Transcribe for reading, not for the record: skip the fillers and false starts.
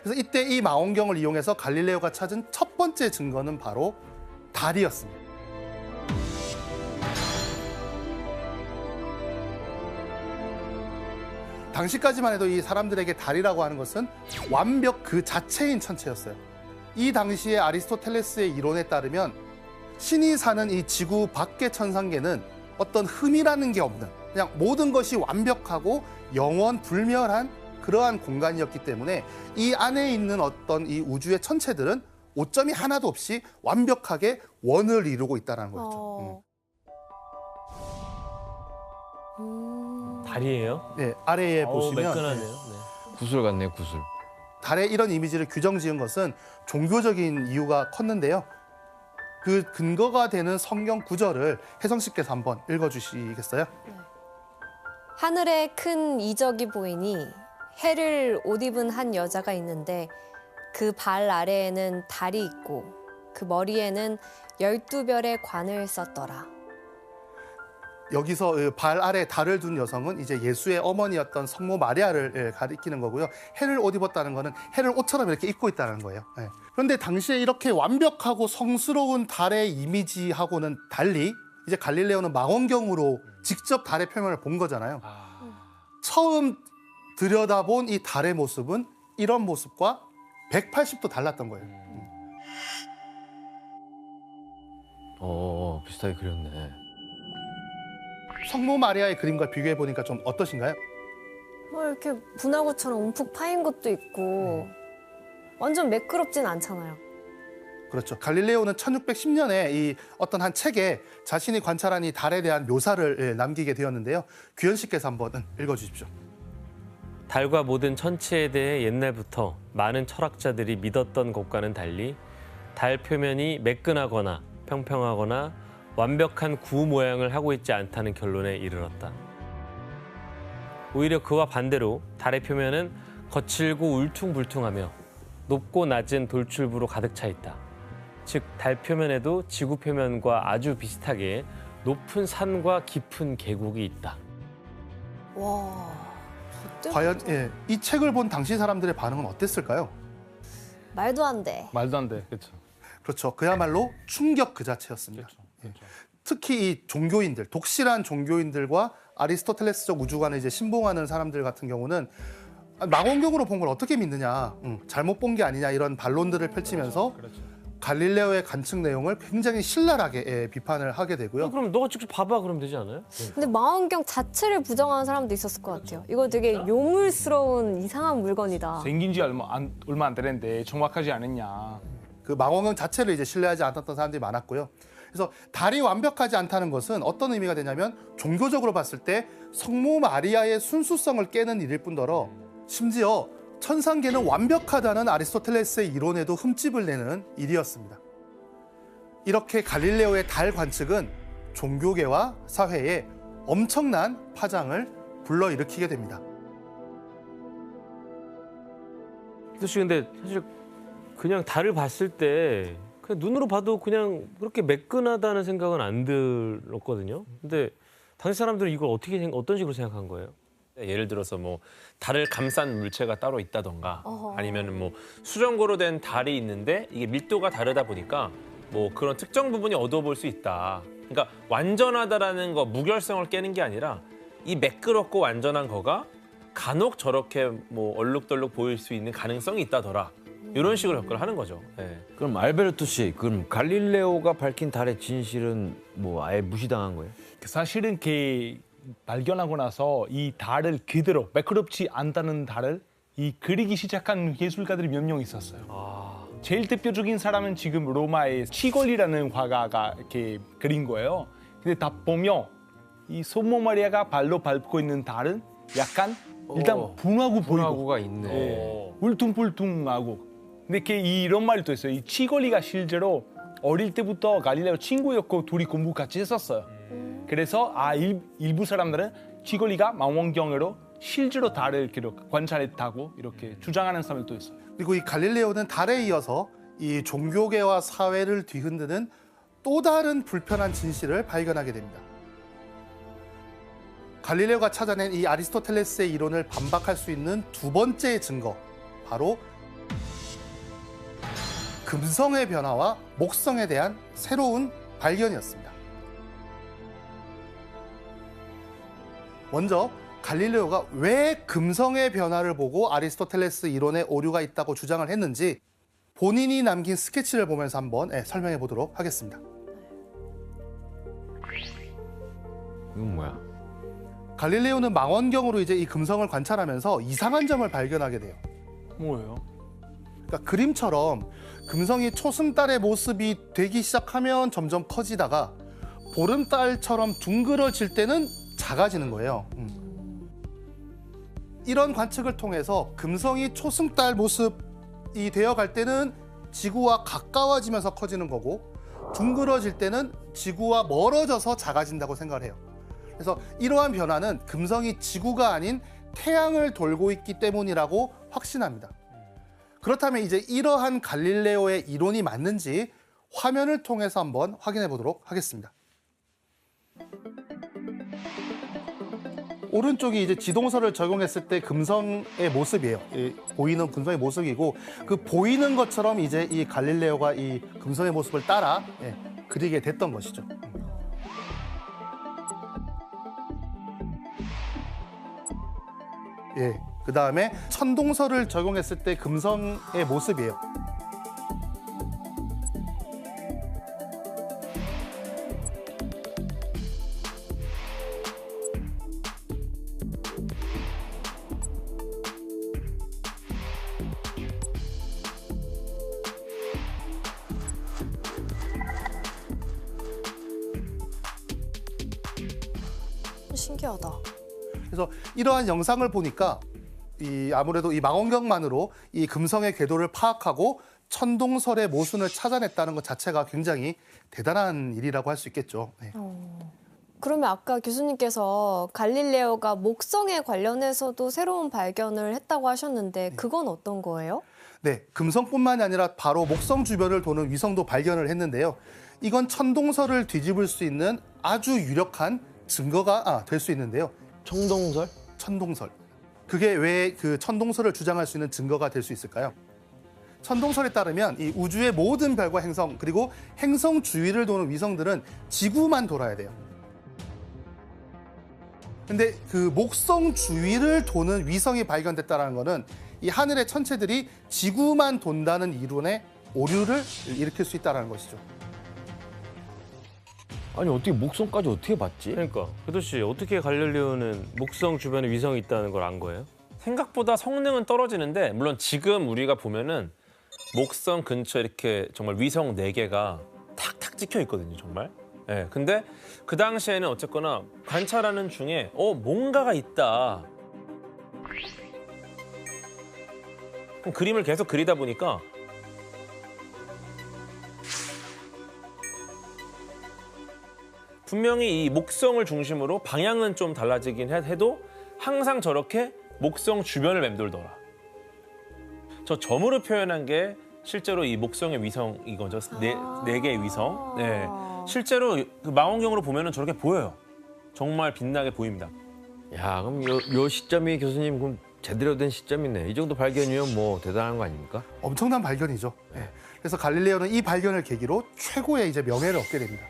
그래서 이때 이 망원경을 이용해서 갈릴레오가 찾은 첫 번째 증거는 바로 달이었습니다. 당시까지만 해도 이 사람들에게 달이라고 하는 것은 완벽 그 자체인 천체였어요. 이 당시에 아리스토텔레스의 이론에 따르면 신이 사는 이 지구 밖의 천상계는 어떤 흠이라는 게 없는 그냥 모든 것이 완벽하고 영원 불멸한 그러한 공간이었기 때문에 이 안에 있는 어떤 이 우주의 천체들은 오점이 하나도 없이 완벽하게 원을 이루고 있다는 거였죠. 달이에요? 네, 아래에 보시면 매끈하네요. 네. 구슬 같네, 구슬. 달의 이런 이미지를 규정 지은 것은 종교적인 이유가 컸는데요. 그 근거가 되는 성경 구절을 혜성 씨께서 한번 읽어주시겠어요? 하늘에 큰 이적이 보이니 해를 옷 입은 한 여자가 있는데 그 발 아래에는 달이 있고 그 머리에는 12별의 관을 썼더라. 여기서 발 아래 달을 둔 여성은 이제 예수의 어머니였던 성모 마리아를 가리키는 거고요. 해를 옷 입었다는 거는 해를 옷처럼 이렇게 입고 있다는 거예요. 그런데 당시에 이렇게 완벽하고 성스러운 달의 이미지하고는 달리 이제 갈릴레오는 망원경으로 직접 달의 표면을 본 거잖아요. 처음 들여다본 이 달의 모습은 이런 모습과 180도 달랐던 거예요. 비슷하게 그렸네. 성모 마리아의 그림과 비교해 보니까 좀 어떠신가요? 뭐 이렇게 분화구처럼 움푹 파인 것도 있고 완전 매끄럽진 않잖아요. 그렇죠. 갈릴레오는 1610년에 이 어떤 한 책에 자신이 관찰한 이 달에 대한 묘사를 남기게 되었는데요. 규현 씨께서 한번 읽어주십시오. 달과 모든 천체에 대해 옛날부터 많은 철학자들이 믿었던 것과는 달리 달 표면이 매끈하거나 평평하거나 완벽한 구 모양을 하고 있지 않다는 결론에 이르렀다. 오히려 그와 반대로 달의 표면은 거칠고 울퉁불퉁하며 높고 낮은 돌출부로 가득 차 있다. 즉, 달 표면에도 지구 표면과 아주 비슷하게 높은 산과 깊은 계곡이 있다. 와, 과연 이 책을 본 당시 사람들의 반응은 어땠을까요? 말도 안 돼. 말도 안 돼. 그렇죠. 그렇죠. 그야말로 충격 그 자체였습니다. 특히 이 종교인들, 독실한 종교인들과 아리스토텔레스적 우주관을 이제 신봉하는 사람들 같은 경우는 망원경으로 본 걸 어떻게 믿느냐, 잘못 본 게 아니냐 이런 반론들을 펼치면서 갈릴레오의 관측 내용을 굉장히 신랄하게 비판을 하게 되고요. 그럼 너가 직접 봐봐 그러면 되지 않아요? 근데 망원경 자체를 부정하는 사람도 있었을 것 같아요. 이거 되게 요물스러운 이상한 물건이다. 생긴 지 얼마 안 되는데 정확하지 않았냐. 그 망원경 자체를 이제 신뢰하지 않았던 사람들이 많았고요. 그래서 달이 완벽하지 않다는 것은 어떤 의미가 되냐면 종교적으로 봤을 때 성모 마리아의 순수성을 깨는 일일 뿐더러 심지어 천상계는 완벽하다는 아리스토텔레스의 이론에도 흠집을 내는 일이었습니다. 이렇게 갈릴레오의 달 관측은 종교계와 사회에 엄청난 파장을 불러일으키게 됩니다. 씨 근데 사실 그냥 달을 봤을 때 그냥 눈으로 봐도 그냥 그렇게 매끈하다는 생각은 안 들었거든요. 근데 당시 사람들은 이걸 어떤 식으로 생각한 거예요? 예를 들어서 뭐 달을 감싼 물체가 따로 있다던가 어허. 아니면 뭐 수정고로 된 달이 있는데 이게 밀도가 다르다 보니까 뭐 그런 특정 부분이 어두워 볼 수 있다. 그러니까 완전하다라는 거 무결성을 깨는 게 아니라 이 매끄럽고 완전한 거가 간혹 저렇게 뭐 얼룩덜룩 보일 수 있는 가능성이 있다더라. 이런 식으로 접근을 하는 거죠. 네. 그럼 알베르토 씨, 그럼 갈릴레오가 밝힌 달의 진실은 뭐 아예 무시당한 거예요? 사실은 발견하고 나서 이 달을 그대로 매끄럽지 않다는 달을 그리기 시작한 예술가들이 몇 명 있었어요. 제일 대표적인 사람은 지금 로마의 치골리라는 화가가 이렇게 그린 거예요. 근데 다 보면 이 성모 마리아가 발로 밟고 있는 달은 약간 일단 붕하고 보이고 분화구가 있네. 울퉁불퉁하고. 근데 이런 말도 있어요. 이 치골리가 실제로 어릴 때부터 갈릴레오 친구였고 둘이 공부 같이 했었어요. 그래서 일부 사람들은 치골리가 망원경으로 실제로 달을 관찰했다고 이렇게 주장하는 사람들도 있어요. 그리고 이 갈릴레오는 달에 이어서 이 종교계와 사회를 뒤흔드는 또 다른 불편한 진실을 발견하게 됩니다. 갈릴레오가 찾아낸 이 아리스토텔레스의 이론을 반박할 수 있는 두 번째 증거, 바로 금성의 변화와 목성에 대한 새로운 발견이었습니다. 먼저 갈릴레오가 왜 금성의 변화를 보고 아리스토텔레스 이론에 오류가 있다고 주장을 했는지 본인이 남긴 스케치를 보면서 한번 설명해 보도록 하겠습니다. 이건 뭐야? 갈릴레오는 망원경으로 이제 이 금성을 관찰하면서 이상한 점을 발견하게 돼요. 뭐예요? 그러니까 그림처럼 금성이 초승달의 모습이 되기 시작하면 점점 커지다가 보름달처럼 둥그러질 때는 작아지는 거예요. 이런 관측을 통해서 금성이 초승달 모습이 되어갈 때는 지구와 가까워지면서 커지는 거고 둥그러질 때는 지구와 멀어져서 작아진다고 생각을 해요. 그래서 이러한 변화는 금성이 지구가 아닌 태양을 돌고 있기 때문이라고 확신합니다. 그렇다면 이제 이러한 갈릴레오의 이론이 맞는지 화면을 통해서 한번 확인해 보도록 하겠습니다. 오른쪽이 이제 지동설을 적용했을 때 금성의 모습이에요. 보이는 금성의 모습이고 그 보이는 것처럼 이제 이 갈릴레오가 이 금성의 모습을 따라 그리게 됐던 것이죠. 그 다음에 천동설을 적용했을 때 금성의 모습이에요. 신기하다. 그래서 이러한 영상을 보니까 아무래도 이 망원경만으로 이 금성의 궤도를 파악하고 천동설의 모순을 찾아냈다는 것 자체가 굉장히 대단한 일이라고 할 수 있겠죠. 네. 그러면 아까 교수님께서 갈릴레오가 목성에 관련해서도 새로운 발견을 했다고 하셨는데 그건 어떤 거예요? 네, 금성뿐만이 아니라 바로 목성 주변을 도는 위성도 발견을 했는데요. 이건 천동설을 뒤집을 수 있는 아주 유력한 증거가 될 수 있는데요. 청동설? 천동설. 그게 왜 그 천동설을 주장할 수 있는 증거가 될 수 있을까요? 천동설에 따르면 이 우주의 모든 별과 행성 그리고 행성 주위를 도는 위성들은 지구만 돌아야 돼요. 근데 그 목성 주위를 도는 위성이 발견됐다는 거는 이 하늘의 천체들이 지구만 돈다는 이론에 오류를 일으킬 수 있다는 것이죠. 아니 어떻게 목성까지 어떻게 봤지? 그러니까 교도 씨 어떻게 갈릴레오는 목성 주변에 위성이 있다는 걸 안 거예요? 생각보다 성능은 떨어지는데 물론 지금 우리가 보면은 목성 근처에 이렇게 정말 위성 4개가 탁탁 찍혀 있거든요, 정말. 예. 근데 그 당시에는 어쨌거나 관찰하는 중에 뭔가가 있다. 그럼 그림을 계속 그리다 보니까 분명히 이 목성을 중심으로 방향은 좀 달라지긴 해도 항상 저렇게 목성 주변을 맴돌더라. 저 점으로 표현한 게 실제로 이 목성의 위성이거죠. 네 개의 위성. 네. 실제로 그 망원경으로 보면은 저렇게 보여요. 정말 빛나게 보입니다. 야, 그럼 요 시점이 교수님 그럼 제대로 된 시점이네. 이 정도 발견이면 뭐 대단한 거 아닙니까? 엄청난 발견이죠. 그래서 갈릴레오는 이 발견을 계기로 최고의 이제 명예를 얻게 됩니다.